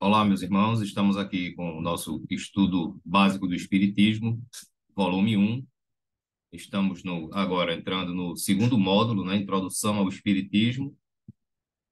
Olá, meus irmãos, estamos aqui com o nosso estudo básico do Espiritismo, volume 1. Estamos agora entrando no segundo módulo, na Introdução ao Espiritismo.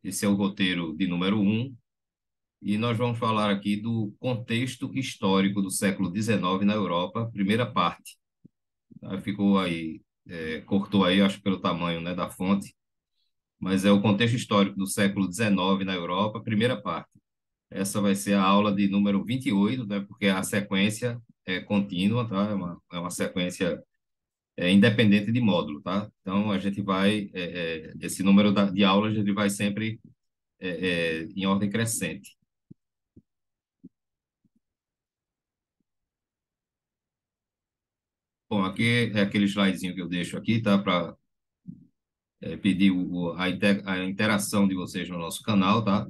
Esse é o roteiro de número 1. E nós vamos falar aqui do contexto histórico do século XIX na Europa, primeira parte. Ficou aí, cortou aí, acho, pelo tamanho, né, da fonte, mas é o contexto histórico do século XIX na Europa, primeira parte. Essa vai ser a aula de número 28, né? Porque a sequência é contínua, tá? É uma sequência independente de módulo, tá? Então, a gente vai, esse número de aulas, ele vai sempre em ordem crescente. Bom, aqui é aquele slidezinho que eu deixo aqui, tá? Para pedir a interação de vocês no nosso canal, tá?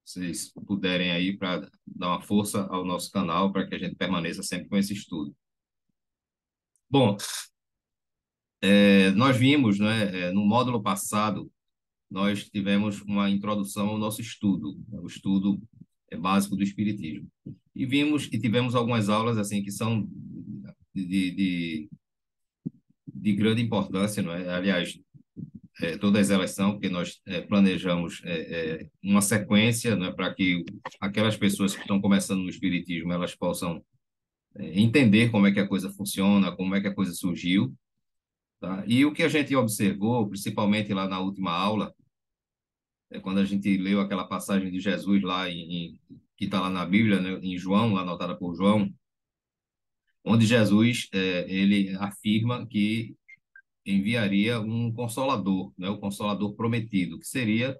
Vocês puderem aí para dar uma força ao nosso canal, para que a gente permaneça sempre com esse estudo. Bom, nós vimos, né, no módulo passado, nós tivemos uma introdução ao nosso estudo, o estudo básico do Espiritismo. E vimos e tivemos algumas aulas assim que são de, de, de grande importância, não é? Aliás, todas elas são, porque nós planejamos uma sequência, não é, para que aquelas pessoas que estão começando no Espiritismo elas possam entender como é que a coisa funciona, como é que a coisa surgiu, tá? E o que a gente observou, principalmente lá na última aula, quando a gente leu aquela passagem de Jesus lá que está lá na Bíblia, né, em João, anotada por João, onde Jesus ele afirma que enviaria um consolador, né, o consolador prometido, que seria,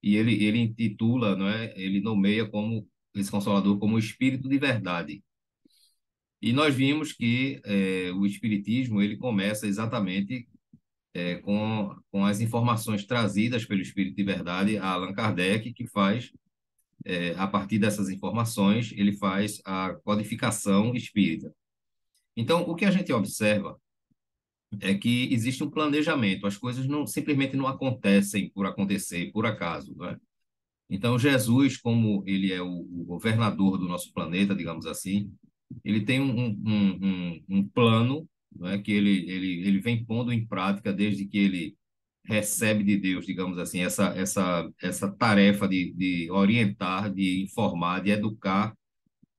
e ele intitula, não é, ele nomeia como esse consolador como o Espírito de Verdade. E nós vimos que o Espiritismo ele começa exatamente com as informações trazidas pelo Espírito de Verdade a Allan Kardec, que faz a partir dessas informações, ele faz a codificação espírita. Então, o que a gente observa é que existe um planejamento, as coisas não simplesmente não acontecem por acontecer, por acaso, né? Então, Jesus, como ele é o governador do nosso planeta, digamos assim, ele tem um plano, né, que ele vem pondo em prática desde que ele recebe de Deus, digamos assim, essa tarefa de orientar, de informar, de educar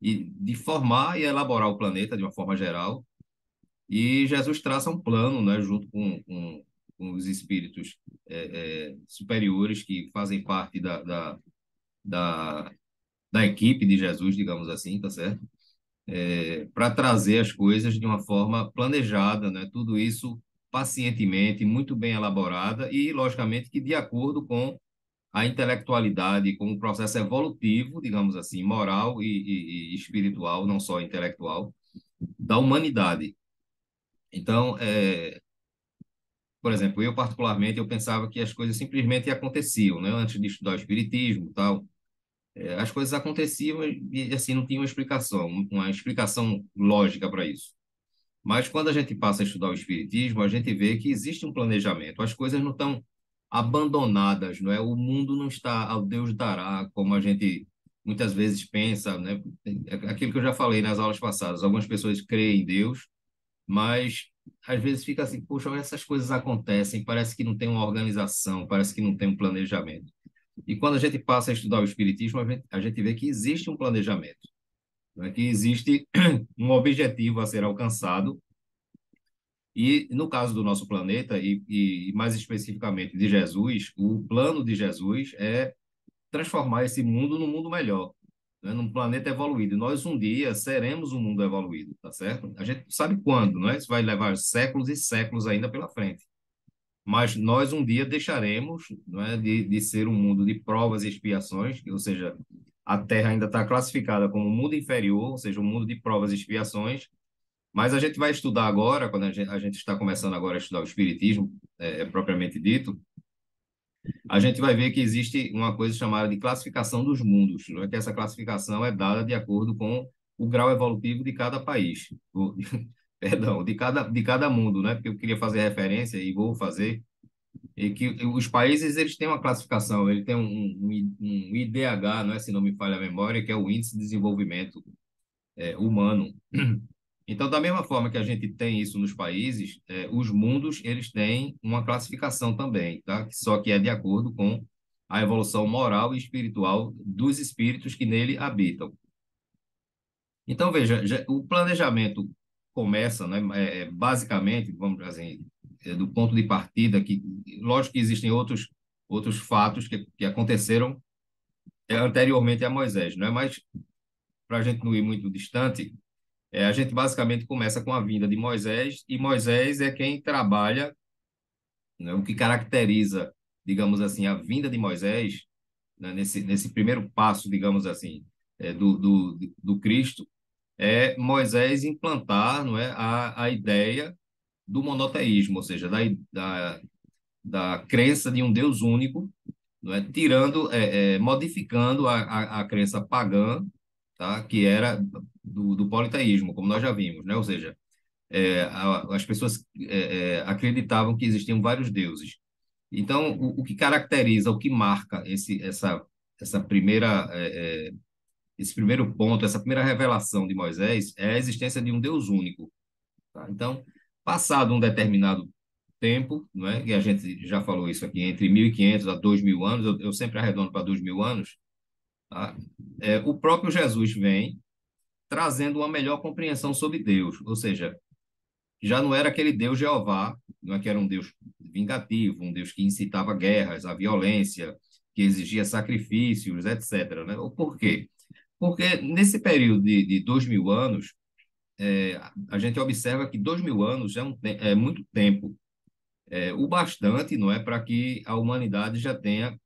e de formar e elaborar o planeta de uma forma geral. E Jesus traça um plano, né, junto com os espíritos superiores que fazem parte da, da equipe de Jesus, digamos assim, tá certo? Para trazer as coisas de uma forma planejada, né? Tudo isso pacientemente, muito bem elaborada e, logicamente, que de acordo com a intelectualidade, com o processo evolutivo, digamos assim, moral e espiritual, não só intelectual, da humanidade. Então, por exemplo, eu particularmente, eu pensava que as coisas simplesmente aconteciam, né? Antes de estudar o espiritismo, e tal, as coisas aconteciam e assim não tinha uma explicação lógica para isso. Mas quando a gente passa a estudar o espiritismo, a gente vê que existe um planejamento. As coisas não estão abandonadas, não é? O mundo não está ao Deus dará, como a gente muitas vezes pensa, né? Aquilo que eu já falei nas aulas passadas. Algumas pessoas creem em Deus, mas às vezes fica assim, poxa, essas coisas acontecem, parece que não tem uma organização, parece que não tem um planejamento. E quando a gente passa a estudar o espiritismo, a gente vê que existe um planejamento, né? Que existe um objetivo a ser alcançado e, no caso do nosso planeta, e mais especificamente de Jesus, o plano de Jesus é transformar esse mundo num mundo melhor, né? Num planeta evoluído. E nós, um dia, seremos um mundo evoluído, tá certo? A gente sabe quando, não é? Isso vai levar séculos e séculos ainda pela frente. Mas nós, um dia, deixaremos, não é, de ser um mundo de provas e expiações, ou seja, a Terra ainda está classificada como um mundo inferior, ou seja, um mundo de provas e expiações, mas a gente vai estudar agora, quando a gente está começando agora a estudar o Espiritismo, propriamente dito, a gente vai ver que existe uma coisa chamada de classificação dos mundos, não é? Que essa classificação é dada de acordo com o grau evolutivo de cada país, perdão, de cada mundo, né? Porque eu queria fazer referência e vou fazer e que os países eles têm uma classificação, ele tem um IDH, não é, se não me falha a memória, que é o Índice de Desenvolvimento Humano. Então, da mesma forma que a gente tem isso nos países, os mundos eles têm uma classificação também, tá? Só que é de acordo com a evolução moral e espiritual dos espíritos que nele habitam. Então, veja, o planejamento começa, né, basicamente, vamos dizer assim, do ponto de partida, que, lógico que existem outros fatos que aconteceram anteriormente a Moisés, não é? Mas, para a gente não ir muito distante, a gente basicamente começa com a vinda de Moisés, e Moisés é quem trabalha, né, o que caracteriza, digamos assim, a vinda de Moisés, né, nesse primeiro passo, digamos assim, do Cristo, é Moisés implantar, não é, a ideia do monoteísmo, ou seja, da crença de um Deus único, não é, tirando, modificando a crença pagã, tá, que era do politeísmo, como nós já vimos, né, ou seja, as pessoas acreditavam que existiam vários deuses. Então, o que caracteriza, o que marca essa primeira esse primeiro ponto, essa primeira revelação de Moisés é a existência de um Deus único. Tá? Então, passado um determinado tempo, não é? E a gente já falou isso aqui, entre 1.500 a 2.000 anos, eu sempre arredondo para 2.000 anos, tá? O próprio Jesus vem trazendo uma melhor compreensão sobre Deus, ou seja, já não era aquele Deus Jeová, não é que era um Deus vingativo, um Deus que incitava guerras, a violência, que exigia sacrifícios, etc. Né? Por quê? Porque nesse período de 2.000 anos, a gente observa que 2.000 anos é muito tempo, o bastante, não é, para que a humanidade já tenha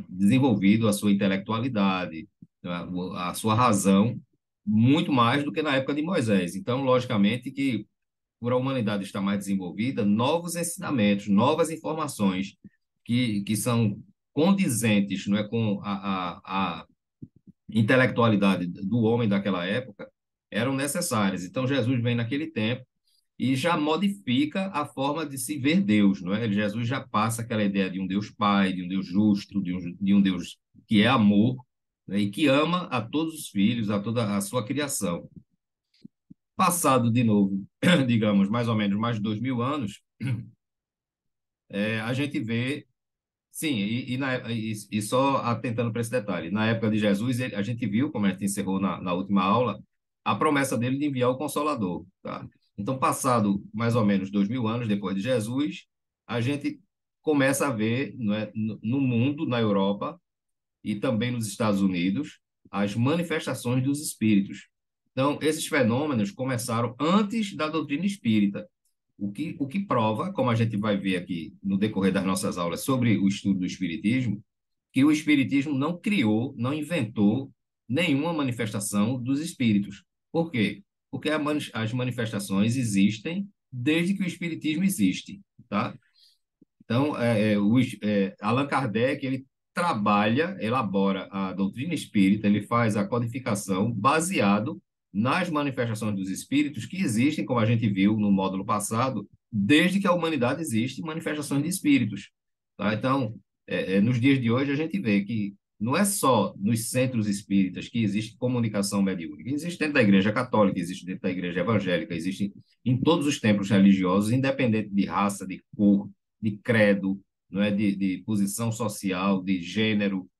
desenvolvido a sua intelectualidade, não é, a sua razão, muito mais do que na época de Moisés. Então, logicamente que por a humanidade estar mais desenvolvida, novos ensinamentos, novas informações que são condizentes, não é, com a intelectualidade do homem daquela época eram necessárias. Então, Jesus vem naquele tempo e já modifica a forma de se ver Deus, não é? Jesus já passa aquela ideia de um Deus Pai, de um Deus justo, de um Deus que é amor, né? E que ama a todos os filhos, a toda a sua criação. Passado de novo, digamos, mais ou menos mais de 2.000 anos, a gente vê. Sim, e só atentando para esse detalhe, na época de Jesus, a gente viu, como a gente encerrou na última aula, a promessa dele de enviar o Consolador, tá? Então, passado mais ou menos 2.000 anos depois de Jesus, a gente começa a ver, não é, no mundo, na Europa e também nos Estados Unidos, as manifestações dos espíritos. Então, esses fenômenos começaram antes da doutrina espírita. O que prova, como a gente vai ver aqui no decorrer das nossas aulas sobre o estudo do Espiritismo, que o Espiritismo não criou, não inventou nenhuma manifestação dos espíritos. Por quê? Porque as manifestações existem desde que o Espiritismo existe, tá? Então, Allan Kardec, ele trabalha, elabora a doutrina espírita, ele faz a codificação baseado nas manifestações dos espíritos que existem, como a gente viu no módulo passado, desde que a humanidade existe, manifestações de espíritos. Tá? Então, nos dias de hoje, a gente vê que não é só nos centros espíritas que existe comunicação mediúnica, existe dentro da Igreja Católica, existe dentro da Igreja Evangélica, existe em todos os templos religiosos, independente de raça, de cor, de credo, não é, de posição social, de gênero.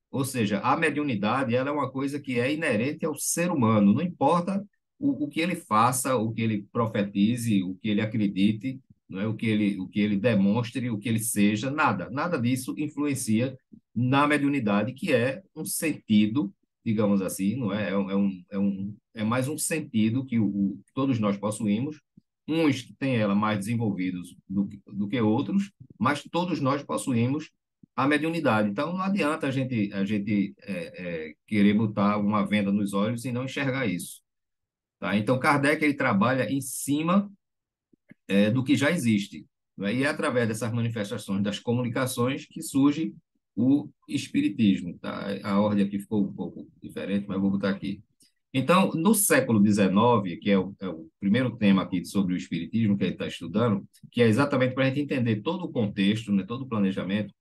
Ou seja, a mediunidade ela é uma coisa que é inerente ao ser humano, não importa o que ele faça, o que ele profetize, o que ele acredite, não é, o que ele demonstre, o que ele seja, nada disso influencia na mediunidade, que é um sentido, digamos assim, não é, é mais um sentido que todos nós possuímos, uns têm ela mais desenvolvidos do que outros, mas todos nós possuímos a mediunidade. Então, não adianta a gente querer botar uma venda nos olhos e não enxergar isso. Tá? Então, Kardec ele trabalha em cima do que já existe. Né? E é através dessas manifestações das comunicações que surge o espiritismo. Tá? A ordem aqui ficou um pouco diferente, mas vou botar aqui. Então, no século XIX, que é o primeiro tema aqui sobre o espiritismo que a gente está estudando, que é exatamente para a gente entender todo o contexto, né, todo o planejamento,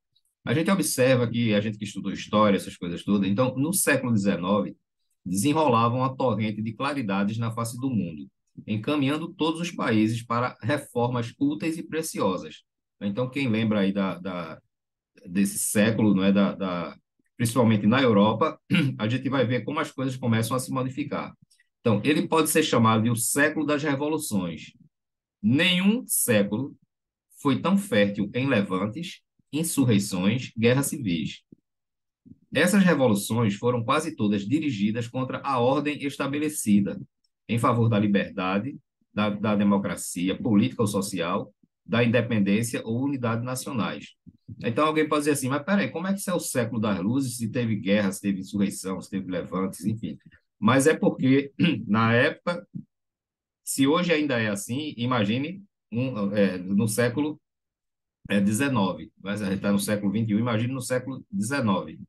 a gente observa que a gente que estudou história, essas coisas todas, então, no século XIX, desenrolava uma torrente de claridades na face do mundo, encaminhando todos os países para reformas úteis e preciosas. Então, quem lembra aí desse século, não é, principalmente na Europa, a gente vai ver como as coisas começam a se modificar. Então, ele pode ser chamado de o século das revoluções. Nenhum século foi tão fértil em levantes, insurreições, guerras civis. Essas revoluções foram quase todas dirigidas contra a ordem estabelecida, em favor da liberdade, da democracia política ou social, da independência ou unidade nacionais. Então alguém pode dizer assim, mas peraí, como é que isso é o século das luzes, se teve guerra, se teve insurreição, se teve levantes, enfim. Mas é porque, na época, se hoje ainda é assim, imagine no século XIX, mas a gente está no século XXI, imagine no século XIX.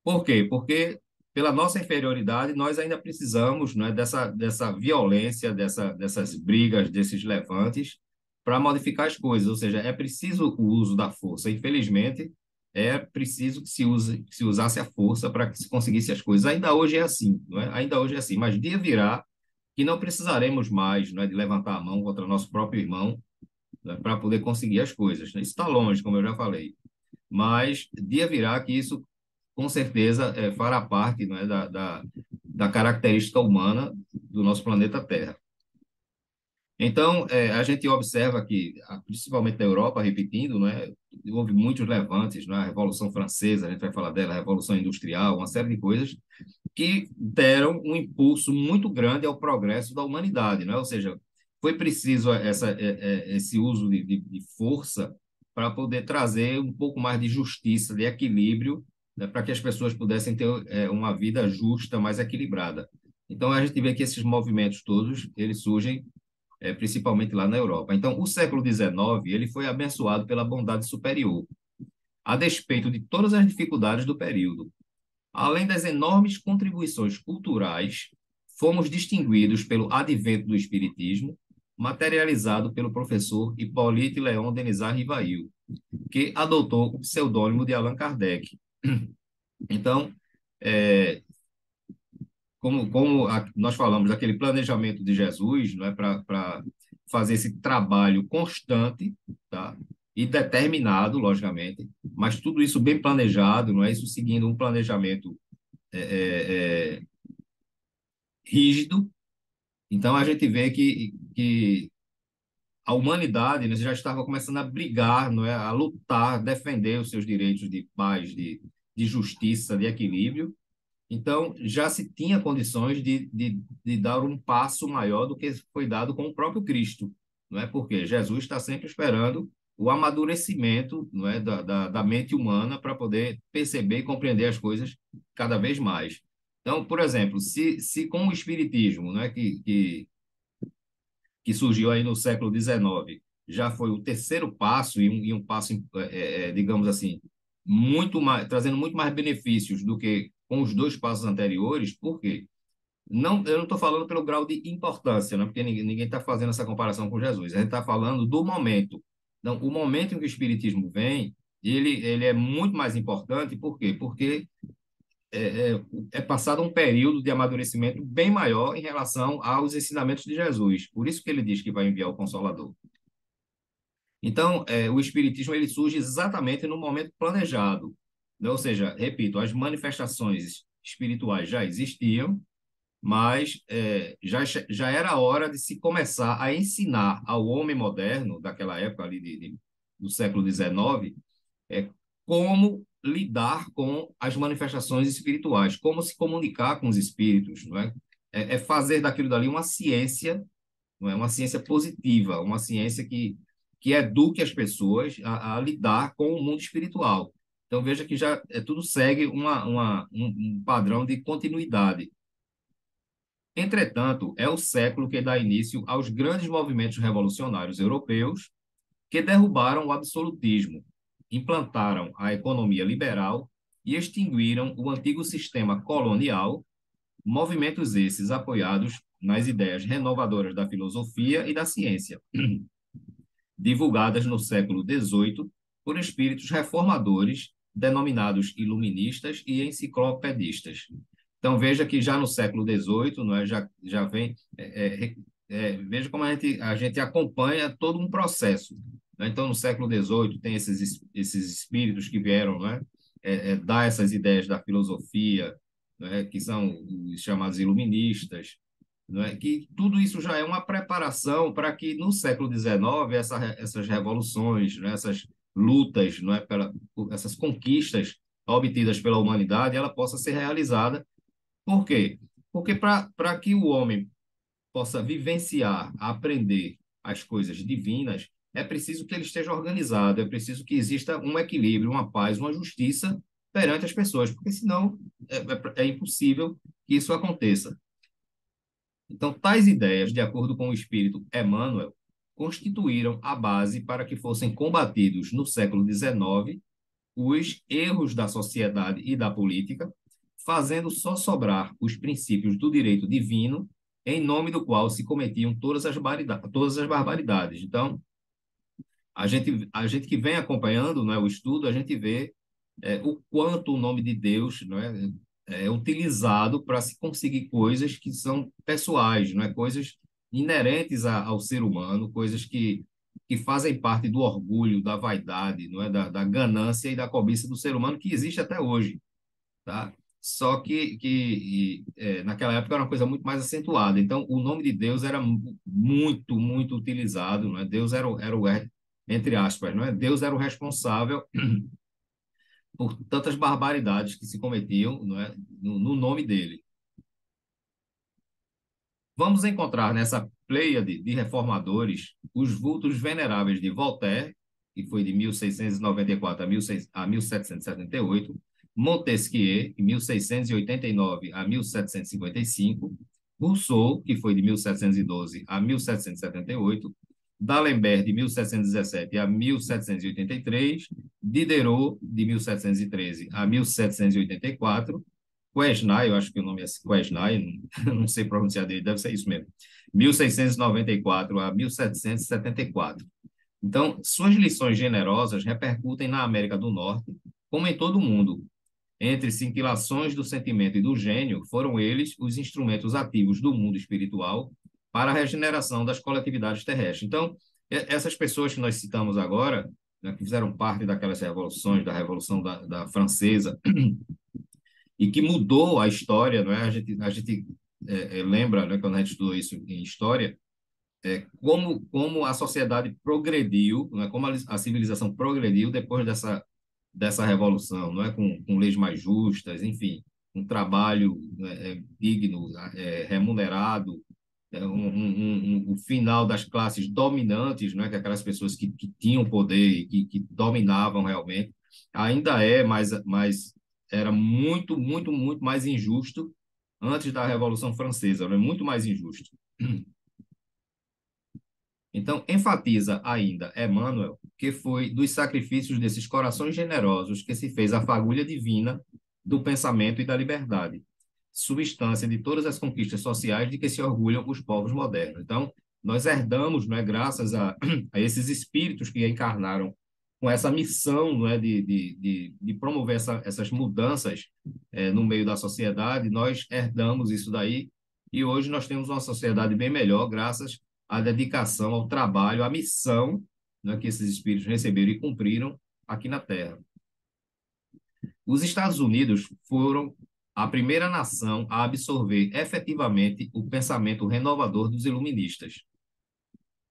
Por quê? Porque, pela nossa inferioridade, nós ainda precisamos, né, dessa violência, dessas brigas, desses levantes, para modificar as coisas. Ou seja, é preciso o uso da força. Infelizmente, é preciso que se usasse a força para que se conseguisse as coisas. Ainda hoje é assim, não é? Ainda hoje é assim. Mas dia virá que não precisaremos mais, não é, de levantar a mão contra nosso próprio irmão, né, para poder conseguir as coisas. Isso está longe, como eu já falei. Mas dia virá que isso com certeza fará parte, não é, da característica humana do nosso planeta Terra. Então, a gente observa que, principalmente na Europa, repetindo, não é, houve muitos levantes, não é, a Revolução Francesa, a gente vai falar dela, a Revolução Industrial, uma série de coisas que deram um impulso muito grande ao progresso da humanidade, não é? Ou seja, foi preciso esse uso de força para poder trazer um pouco mais de justiça, de equilíbrio, né, para que as pessoas pudessem ter uma vida justa, mais equilibrada. Então, a gente vê que esses movimentos todos, eles surgem principalmente lá na Europa. Então, o século XIX, ele foi abençoado pela bondade superior, a despeito de todas as dificuldades do período. Além das enormes contribuições culturais, fomos distinguidos pelo advento do Espiritismo, materializado pelo professor Hippolyte Léon Denisard Rivail, que adotou o pseudônimo de Allan Kardec. Então, é, nós falamos daquele planejamento de Jesus, não é, para fazer esse trabalho constante, tá? E determinado, logicamente, mas tudo isso bem planejado, não é isso seguindo um planejamento é, é, é, rígido. Então a gente vê que a humanidade, né, já estava começando a brigar, não é, a lutar, defender os seus direitos de paz, de justiça, de equilíbrio. Então, já se tinha condições de dar um passo maior do que foi dado com o próprio Cristo, não é? Porque Jesus está sempre esperando o amadurecimento, não é, da mente humana para poder perceber e compreender as coisas cada vez mais. Então, por exemplo, se com o Espiritismo, não é, que surgiu aí no século XIX, já foi o terceiro passo e um passo, digamos assim, muito mais, trazendo muito mais benefícios do que com os dois passos anteriores. Por quê? Não, eu não estou falando pelo grau de importância, né? Porque ninguém está fazendo essa comparação com Jesus. A gente está falando do momento. Então, o momento em que o Espiritismo vem, ele é muito mais importante. Por quê? Porque é passado um período de amadurecimento bem maior em relação aos ensinamentos de Jesus. Por isso que ele diz que vai enviar o Consolador. Então, o Espiritismo ele surge exatamente no momento planejado, né? Ou seja, repito, as manifestações espirituais já existiam, mas já era hora de se começar a ensinar ao homem moderno, daquela época ali do século XIX, é como lidar com as manifestações espirituais, como se comunicar com os espíritos, não é? É fazer daquilo dali uma ciência, não é? Uma ciência positiva, uma ciência que eduque as pessoas a lidar com o mundo espiritual. Então, veja que já tudo segue um padrão de continuidade. Entretanto, é o século que dá início aos grandes movimentos revolucionários europeus que derrubaram o absolutismo, implantaram a economia liberal e extinguiram o antigo sistema colonial, Movimentos esses apoiados nas ideias renovadoras da filosofia e da ciência, divulgadas no século XVIII por espíritos reformadores, denominados iluministas e enciclopedistas. Então, veja que já no século XVIII, não é, já vem. Veja como a gente acompanha todo um processo. Né? Então, no século XVIII, tem esses espíritos que vieram, né, dar essas ideias da filosofia, né, que são os chamados iluministas, não é? Que tudo isso já é uma preparação para que no século XIX essas revoluções, né, essas lutas, não é, essas conquistas obtidas pela humanidade, ela possa ser realizada. Por quê? Porque para que o homem possa vivenciar, aprender as coisas divinas, é preciso que ele esteja organizado, é preciso que exista um equilíbrio, uma paz, uma justiça perante as pessoas, porque senão é impossível que isso aconteça. Então, tais ideias, de acordo com o espírito Emmanuel, constituíram a base para que fossem combatidos no século XIX os erros da sociedade e da política, fazendo só sobrar os princípios do direito divino, em nome do qual se cometiam todas as barbaridades. Então, a gente que vem acompanhando, não é, o estudo, a gente vê o quanto o nome de Deus, não é utilizado para se conseguir coisas que são pessoais, não é, coisas inerentes ao ser humano, coisas que fazem parte do orgulho, da vaidade, não é, da ganância e da cobiça do ser humano que existe até hoje, tá? Só que naquela época era uma coisa muito mais acentuada. Então, o nome de Deus era muito, muito utilizado, não é? Deus entre aspas, não é? Deus era o responsável por tantas barbaridades que se cometiam, não é? No nome dele. Vamos encontrar nessa pleiade de reformadores os vultos veneráveis de Voltaire, que foi de 1694 a 1778, Montesquieu, de 1689 a 1755, Rousseau, que foi de 1712 a 1778, D'Alembert, de 1717 a 1783, Diderot, de 1713 a 1784, Quesnay, eu acho que o nome é Quesnay, não sei pronunciar dele, deve ser isso mesmo, 1694 a 1774. Então, suas lições generosas repercutem na América do Norte, como em todo o mundo. Entre cintilações do sentimento e do gênio, foram eles os instrumentos ativos do mundo espiritual para a regeneração das coletividades terrestres. Então, essas pessoas que nós citamos agora, né, que fizeram parte daquelas revoluções, da Revolução da Francesa, e que mudou a história, não é? A gente lembra, né, quando a gente estudou isso em história, como a sociedade progrediu, não é? Como a civilização progrediu depois dessa revolução, não é? Com leis mais justas, enfim, um trabalho, né, digno, remunerado, o final das classes dominantes, não é? Que aquelas pessoas que tinham poder e que dominavam realmente, ainda mas era muito, muito, muito mais injusto antes da Revolução Francesa, não é? Muito mais injusto. Então, enfatiza ainda Emmanuel que foi dos sacrifícios desses corações generosos que se fez a fagulha divina do pensamento e da liberdade, substância de todas as conquistas sociais de que se orgulham os povos modernos. Então, nós herdamos, não é, graças a esses espíritos que encarnaram com essa missão, não é, de promover essas mudanças no meio da sociedade, nós herdamos isso daí e hoje nós temos uma sociedade bem melhor graças à dedicação, ao trabalho, à missão, né, que esses espíritos receberam e cumpriram aqui na Terra. Os Estados Unidos foram a primeira nação a absorver efetivamente o pensamento renovador dos iluministas.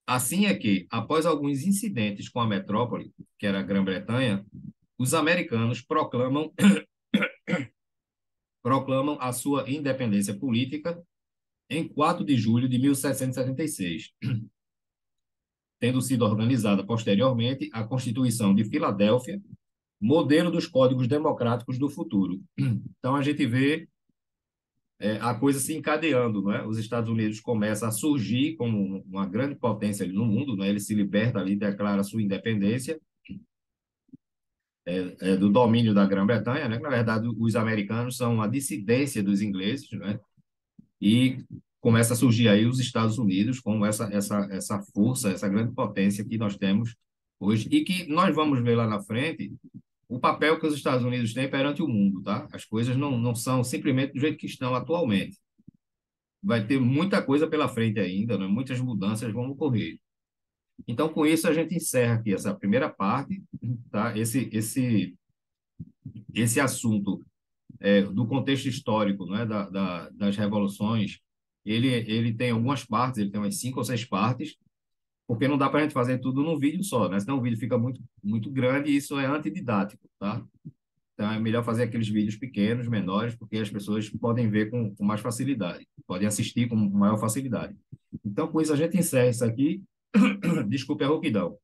Assim é que, após alguns incidentes com a metrópole, que era a Grã-Bretanha, os americanos proclamam a sua independência política em 4 de julho de 1776, tendo sido organizada posteriormente a Constituição de Filadélfia, modelo dos códigos democráticos do futuro. Então, a gente vê a coisa se encadeando, não é? Os Estados Unidos começam a surgir como uma grande potência ali no mundo, né? Ele se liberta ali, declara sua independência do domínio da Grã-Bretanha, né? Na verdade, os americanos são a dissidência dos ingleses, né? e começa a surgir aí os Estados Unidos como essa força, essa grande potência que nós temos hoje e que nós vamos ver lá na frente o papel que os Estados Unidos têm perante o mundo, tá? As coisas não são simplesmente do jeito que estão atualmente. Vai ter muita coisa pela frente ainda, né? Muitas mudanças vão ocorrer. Então, com isso, a gente encerra aqui essa primeira parte, tá? Esse assunto do contexto histórico, né? Das revoluções, ele tem algumas partes, ele tem umas 5 ou 6 partes, porque não dá para a gente fazer tudo num vídeo só, né? Senão o vídeo fica muito grande e isso é antididático, tá? Então, é melhor fazer aqueles vídeos pequenos, menores, porque as pessoas podem ver com mais facilidade, podem assistir com maior facilidade. Então, com isso, a gente encerra isso aqui. Desculpe a rouquidão.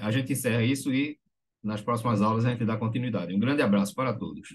A gente encerra isso e nas próximas aulas a gente dá continuidade. Um grande abraço para todos.